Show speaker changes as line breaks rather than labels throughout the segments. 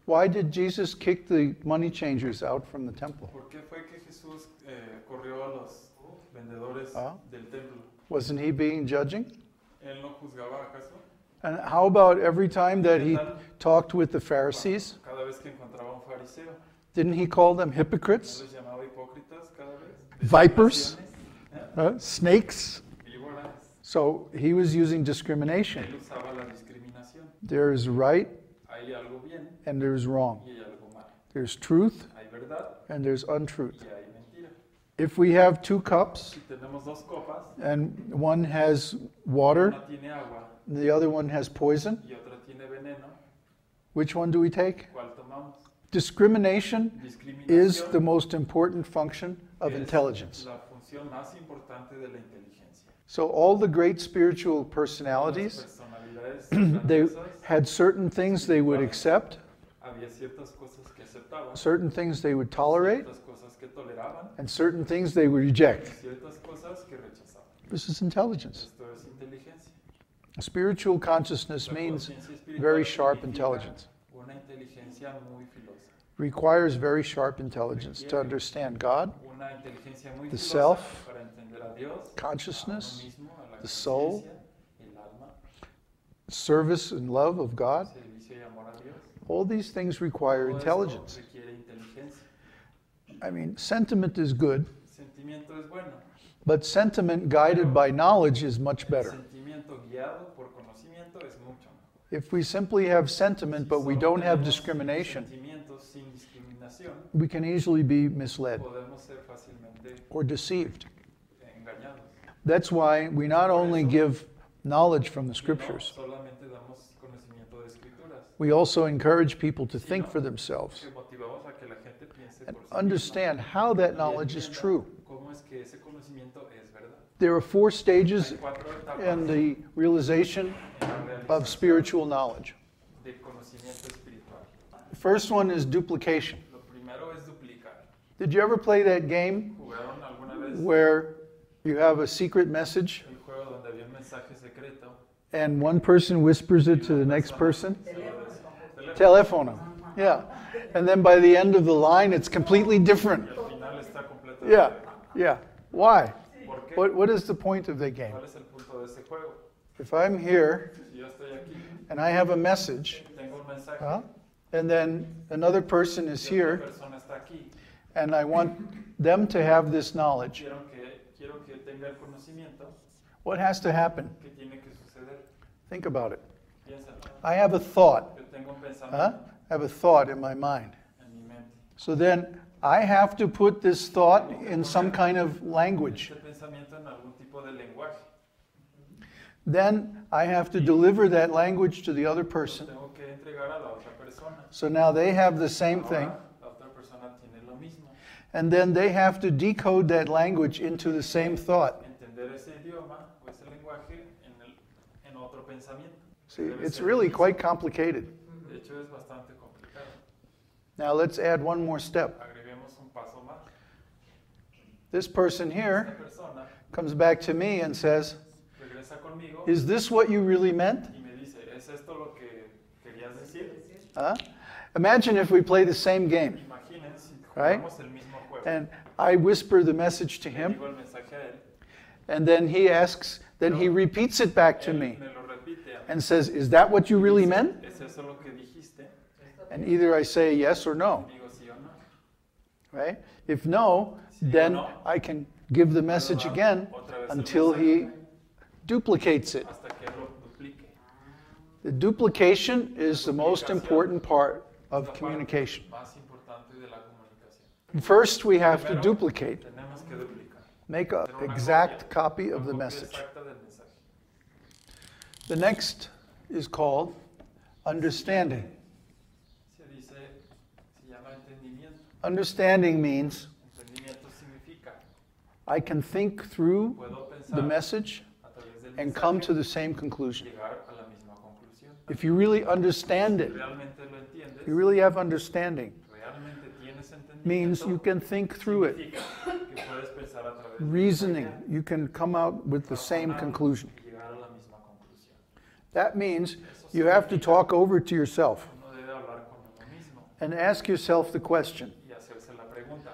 Why did Jesus kick the money changers out from the temple?
¿Por qué fue que Jesús corrió a los vendedores del templo?
Wasn't he being judging?
¿Él no juzgaba acaso?
And how about every time that he talked with the Pharisees?
Cada vez que encontraba un fariseo,
Didn't he call them hypocrites?
¿no les llamaba hipócritas cada vez?
Vipers? Snakes?
Víboras.
So he was using discrimination.
Él usaba la discriminación.
There is right
Hay algo bien
and there is wrong.
y hay algo mal.
There's truth
Hay verdad
and there's untruth.
y hay mentira.
If we have 2 cups
Si tenemos dos copas,
and one has water,
una tiene agua
the other one has poison,
y otra tiene veneno,
which one do we take?
¿cuál tomamos?
Discrimination
Discriminación
is the most important function of
es
intelligence.
la función más importante de la inteligencia.
So all the great spiritual
Las
personalities,
personalidades
they
grandiosas,
had certain things they would accept,
había ciertas cosas que aceptaban,
certain things they would tolerate,
ciertas cosas que toleraban,
and certain things they would reject.
ciertas cosas que rechazaban.
This is intelligence.
Esto es inteligencia.
Spiritual consciousness
La
means
conciencia espiritual
very sharp
significa
intelligence.
Una inteligencia muy filosa.
Requires very sharp intelligence to understand God,
Una inteligencia muy
the
filosa
self,
para entender a Dios,
consciousness,
a uno mismo, a la
the soul,
conciencia, el alma,
service and love of God.
servicio y amor a Dios.
All these things require
Todo esto
intelligence.
requiere inteligencia.
I mean, sentiment is good,
Sentimiento es bueno.
but sentiment guided by knowledge is much
El
better.
sentimiento guiado por conocimiento es mucho mejor.
If we simply have sentiment but we
Solo
don't have
tenemos
discrimination,
sentimientos sin discriminación,
we can easily be misled
podemos ser fácilmente
or deceived.
engañados.
That's why we not only give knowledge from the
Y no
scriptures,
solamente damos conocimiento de escrituras,
we also encourage people to think for themselves
que motivamos a que la gente piense
and
por sí misma
understand how that
y
knowledge is
entienda
true.
cómo es que ese conocimiento es verdad.
There are 4 stages
Hay 4 etapas
in the realization
en la realización
of spiritual knowledge.
de conocimiento espiritual.
The first one is duplication.
Lo primero es duplicar.
Did you ever play that game
¿Jugaron alguna vez
where you have a secret message
el juego donde había un mensaje secreto?
and one person whispers it to the next person?
Teléfono.
Telephone. Yeah. And then by the end of the line, it's completely different.
Y al final está completamente
Yeah. Yeah. Why?
¿Por qué?
What is the point of the game?
¿Cuál es el punto de ese juego?
If I'm here
Si yo estoy aquí,
and I have a message,
tengo un mensaje,
and then another person is
y otra
here,
persona está aquí,
and I want them to have this knowledge,
quiero que tenga el conocimiento,
what has to happen?
¿qué tiene que suceder?
Think about it.
Piénsalo.
I have a thought.
Yo tengo un pensamiento
I have a thought in my mind.
en mi mente.
So then I have to put this thought in some kind of language.
Este pensamiento en algún tipo de lenguaje.
Then I have to deliver that language to the other
Lo
person.
tengo que entregar a la otra persona.
So now they have the same thing.
Ahora, la otra persona tiene lo mismo.
And then they have to decode that language into the same thought.
Entender ese idioma o ese lenguaje en otro pensamiento.
See,
Debe
it's
ser
really
el mismo.
quite complicated.
De hecho, es bastante complicado.
Now let's add one more step.
Agreguemos un paso más.
This person here
Esta persona
comes back to me and says,
regresa conmigo
"Is this what you really meant?"
y me dice, ¿es esto lo que querías decir?
Huh? Imagine if we play the same game,
Imaginen si
Right?
jugamos el mismo juego.
and I whisper the message to
Le
him,
digo el mensaje a él,
and then he asks, then he repeats it back to
él
me
me lo repite a mí.
and says, "Is that what you really meant?"
¿Es eso lo que dijiste?
And either I say yes or no,
Digo sí o no.
right? If no, then I can give the message again until he duplicates it.
Hasta que lo duplique.
The duplication is the most important part of communication.
Más importante de la comunicación.
First, we have to duplicate,
Tenemos que duplicar.
make an exact copy of the
Copia
message.
exacta del mensaje.
The next is called understanding.
Se llama entendimiento.
Understanding means
Entendimiento significa
I can think through
puedo
the
pensar
message
a través del
and come
mensaje,
to the same conclusion.
llegar a la misma conclusión.
If you really understand it,
Realmente lo entiendes,
you really have understanding,
realmente tienes
means you
entendimiento,
can think through it.
significa que puedes pensar a través del
Reasoning,
mensaje,
you can come out with the same
razonar
conclusion.
y llegar a la misma conclusión.
That means you have to talk over to yourself.
Uno debe hablar con uno mismo.
and ask yourself the question,
y hacerse la pregunta,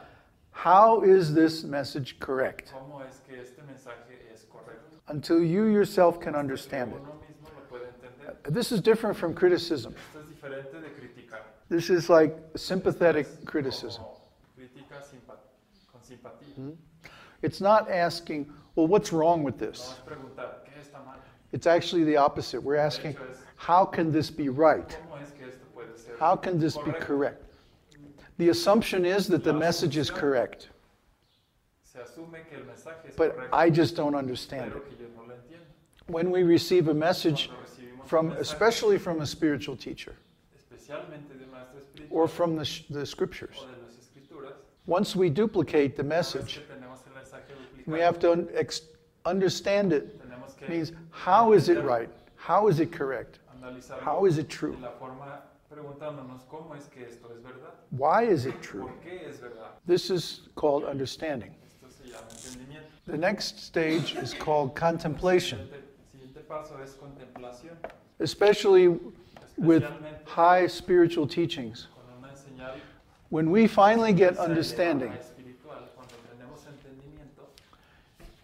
how is this message correct?
¿cómo es que este mensaje es correcto?
Until you yourself can understand it.
Uno mismo lo puede entender.
This is different from criticism.
Esto es diferente de criticar.
This is like sympathetic criticism.
Como crítica con simpatía.
It's not asking, well, what's wrong with
No
this?
es preguntar, ¿qué está mal?
It's actually the opposite. We're asking, how can this be right?
¿Cómo es que esto puede ser
How can this be correct? The assumption is that the message is correct,
Se asume que el mensaje es
but
correcto,
I just don't understand
pero
it.
que yo no lo entiendo.
When we receive a message
Cuando recibimos
from,
un mensaje,
especially from a spiritual teacher
especialmente de un maestro espiritual
or from the scriptures,
o de las escrituras,
once we duplicate the
una vez
message,
que tenemos el mensaje
we
duplicado,
have to understand it.
tenemos que
Means, how is it right? How is it correct?
analizarlo
How is it true?
de la forma preguntándonos cómo es que esto es verdad,
Why is it true?
por qué es verdad.
This is called understanding.
Esto se llama entendimiento.
The next stage is called contemplation,
El siguiente paso es contemplación,
especially with
especialmente
high spiritual teachings.
con una señal
When we finally get
elevada
understanding,
espiritual. Cuando tenemos entendimiento,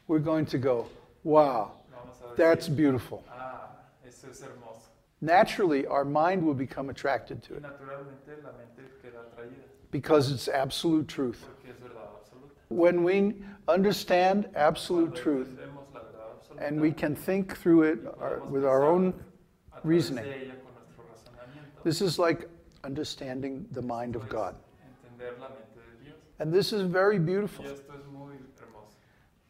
we're going to go, wow,
vamos a decir,
that's beautiful.
eso es hermoso.
Naturally, our mind will become attracted to
Y
it
naturalmente la mente queda atraída
because it's absolute truth.
porque es verdad absoluta.
When we understand absolute
Cuando
truth
entendemos la verdad absoluta,
and we can think through it with our own
a través
reasoning,
de ella con nuestro razonamiento,
this is like understanding the mind of God.
entender la mente de Dios.
And this is very beautiful,
Y esto es muy hermoso.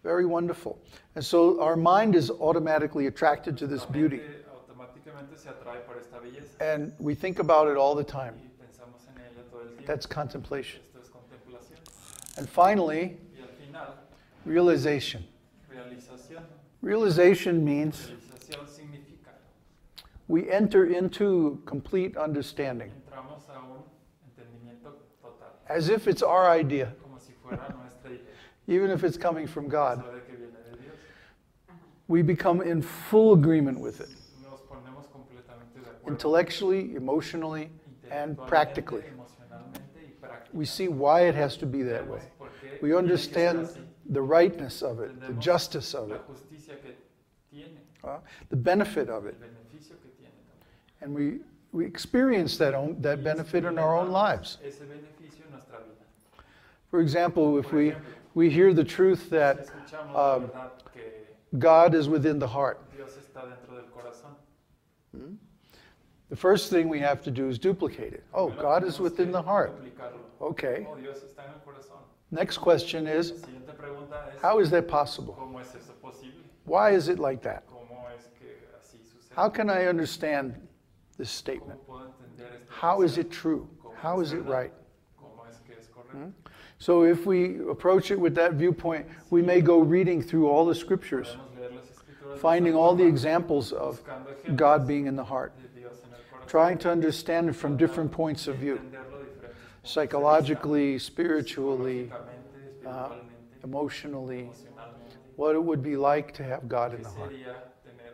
very wonderful. And so our mind is automatically attracted to this
La
beauty.
mente automáticamente se atrae por esta belleza
And we think about it all the time.
y pensamos en ella todo el tiempo.
That's contemplation.
Esto es contemplación.
And finally,
Y al final,
realization.
realización.
Realization means
Realización significa
we enter into complete understanding,
entramos a un entendimiento total,
as if it's our idea,
como si fuera nuestra idea,
even if it's coming from God.
sabe que viene de Dios.
We become in full agreement with it,
Nos ponemos completamente de acuerdo.
intellectually, emotionally, and practically.
Emocionalmente y prácticamente.
We see why it has to be that way.
Vemos por qué
We
tiene que ser
understand
así.
the rightness of it, the
Entendemos
justice of
la
it,
justicia que tiene,
the benefit of
el
it.
beneficio que tiene también.
And we experience that benefit in our own lives.
Ese beneficio en nuestra vida.
For example, if
Por ejemplo,
we hear the truth
si
that
escuchamos la verdad que
God is within the heart,
Dios está dentro del corazón,
the first thing we have to do is duplicate it. Oh,
primero
God is
tenemos
within
que
the heart.
duplicarlo.
Okay.
Oh, Dios está en el corazón.
Next question
La
is,
siguiente pregunta es,
how is that possible?
¿cómo es eso posible?
Why is it like that?
¿Cómo es que así sucede?
How can I understand this
¿Cómo
statement?
puedo entender este
How is
concepto?
it true? How is it right?
¿Cómo es que es correcto?
So if we approach it with that viewpoint, we may go reading through all the scriptures,
Podemos leer las escrituras de
finding
esta
all the
forma,
examples of
buscando ejemplos
God being in the heart,
de Dios en el corazón,
trying to understand it from different points of view,
entenderlo de diferentes puntos de
psychologically,
vista,
spiritually,
psicológicamente, espiritualmente,
emotionally,
emocionalmente.
what it would be like to have God in
¿Qué
the heart.
sería tener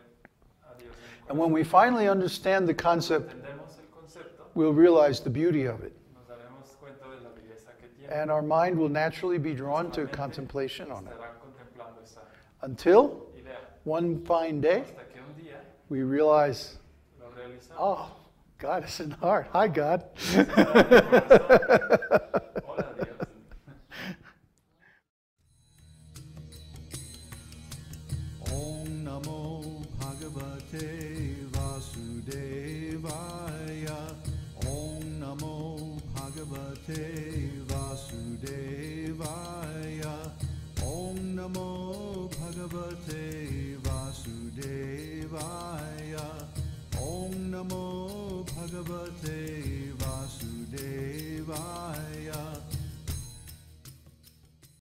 a Dios en el
And when
corazón?
we finally understand the concept,
Entendemos el concepto,
we'll realize the beauty of it.
nos daremos cuenta de la belleza que tiene.
And our mind will naturally be drawn to
Nuestra mente
contemplation on it.
estará contemplando esa
Until
idea,
one fine day,
hasta que un día
we realize,
lo realizamos.
oh, God is in the heart. Hi, God.
Hola, Dios.
Om Namo Bhagavate Vasudevaya. Om Namo Bhagavate Vasudevaya.